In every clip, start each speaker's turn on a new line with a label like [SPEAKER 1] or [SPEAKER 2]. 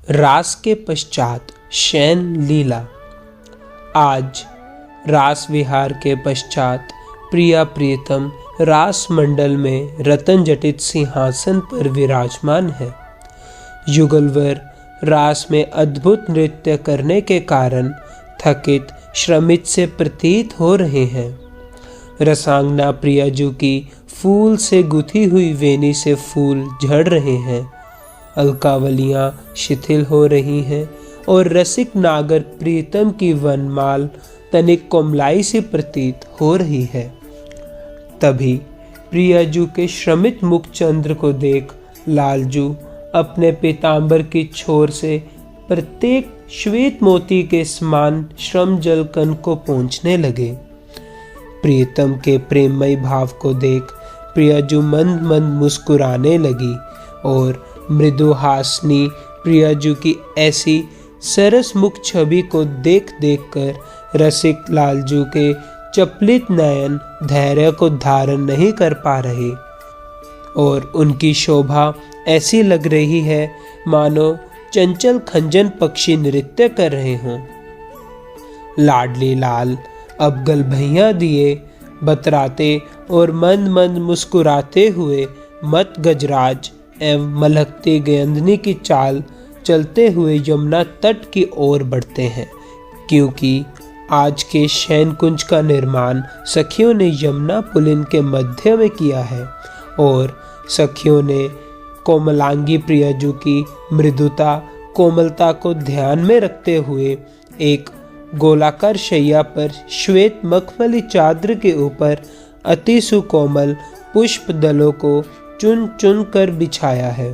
[SPEAKER 1] रास के पश्चात शयन लीला। आज रास विहार के पश्चात प्रिया प्रियतम रास मंडल में रतन जटित सिंहासन पर विराजमान है। युगलवर रास में अद्भुत नृत्य करने के कारण थकित श्रमित से प्रतीत हो रहे हैं। रसांगना प्रियाजू की फूल से गुथी हुई वेणी से फूल झड़ रहे हैं, अलकावलियां शिथिल हो रही हैं और रसिक नागर प्रीतम की वनमाल तनिक कोमलाई सी प्रतीत हो रही है। तभी प्रियाजू के श्रमित मुखचंद्र को देख लालजू अपने पीतांबर की छोर से प्रत्येक श्वेत मोती के समान श्रम जल कण को पोंछने लगे। प्रियतम के प्रेममय भाव को देख प्रियाजू मंद मंद मुस्कुराने लगी और मृदु हासनी प्रियाजू की ऐसी सरस मुख छवि को देख देख कर रसिक लालजू के चपलित नयन धैर्य को धारण नहीं कर पा रहे और उनकी शोभा ऐसी लग रही है मानो चंचल खंजन पक्षी नृत्य कर रहे हों। लाडली लाल अब गलभैया दिए बतराते और मंद मंद मुस्कुराते हुए मत गजराज एवं मलकती गेंदनी की चाल चलते हुए यमुना तट की ओर बढ़ते हैं, क्योंकि आज के शयन कुंज का निर्माण सखियों ने यमुना पुलिन के मध्य में किया है और सखियों ने कोमलांगी प्रियाजू की मृदुता कोमलता को ध्यान में रखते हुए एक गोलाकार शैया पर श्वेत मखमली चादर के ऊपर अति सुकोमल पुष्प दलों को चुन चुन कर बिछाया है।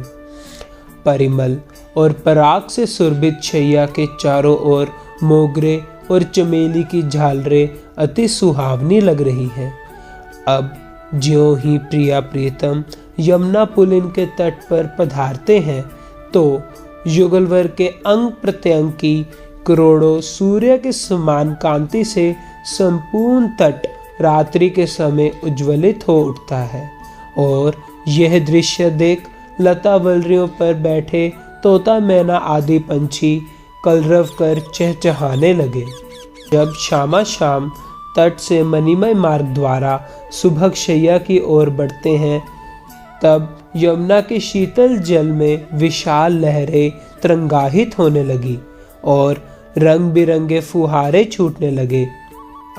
[SPEAKER 1] परिमल और पराग से सुरभित शैया के चारों ओर मोगरे और चमेली की झालरें अति सुहावनी लग रही हैं। अब ज्यों ही प्रिया प्रियतम यमुना पुलिन के तट पर पधारते हैं तो युगलवर के अंग प्रत्यंग की करोड़ों सूर्य के समान कांति से संपूर्ण तट रात्रि के समय उज्ज्वलित हो उठता है और यह दृश्य देख लता वलरियों पर बैठे तोता मैना आदि पंछी कलरव कर चहचहाने लगे। जब शामा शाम तट से मणिमय मार्ग द्वारा सुभग शैया की ओर बढ़ते हैं तब यमुना के शीतल जल में विशाल लहरें तरंगाहित होने लगी और रंग बिरंगे फुहारे छूटने लगे।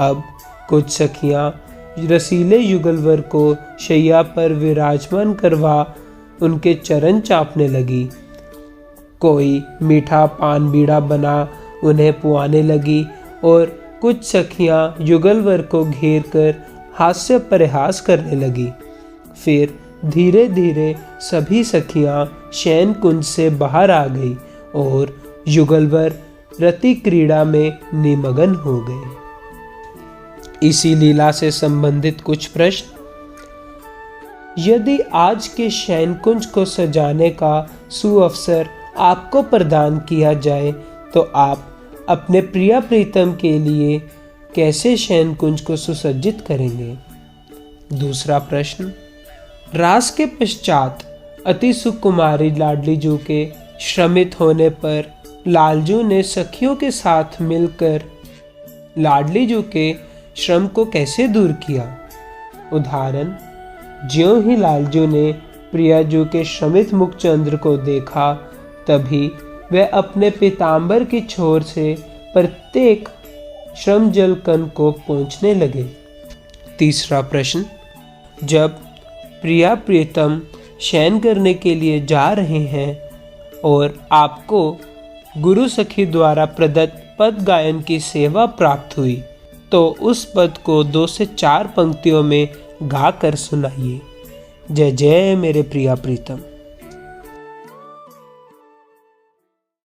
[SPEAKER 1] अब कुछ सखियां रसीले युगलवर को शैया पर विराजमान करवा उनके चरण चापने लगी। कोई मीठा पान बीड़ा बना उन्हें पुआने लगी और कुछ सखियां युगलवर को घेर कर हास्य परिहास करने लगी। फिर धीरे धीरे सभी सखियां शयन कुंज से बाहर आ गई और युगलवर रति क्रीड़ा में निमग्न हो गए। इसी लीला से संबंधित कुछ प्रश्न। यदि आज के शयन कुंज को सजाने का सुअवसर आपको प्रदान किया जाए तो आप अपने प्रिया प्रीतम के लिए कैसे शयन कुंज को सुसज्जित करेंगे? दूसरा प्रश्न। रास के पश्चात अति सुकुमारी लाडलीजू के श्रमित होने पर लालजू ने सखियों के साथ मिलकर लाडलीजू के श्रम को कैसे दूर किया? उदाहरण। ज्यों ही लालजू ने प्रियाजू के श्रमित मुखचंद्र को देखा तभी वह अपने पीतांबर की छोर से प्रत्येक श्रम जल कण को पोंछने लगे। तीसरा प्रश्न। जब प्रिया प्रियतम शयन करने के लिए जा रहे हैं और आपको गुरु सखी द्वारा प्रदत्त पद गायन की सेवा प्राप्त हुई तो उस पद को 2 से 4 पंक्तियों में गा कर सुनाइए। जय जय मेरे प्रिया प्रीतम।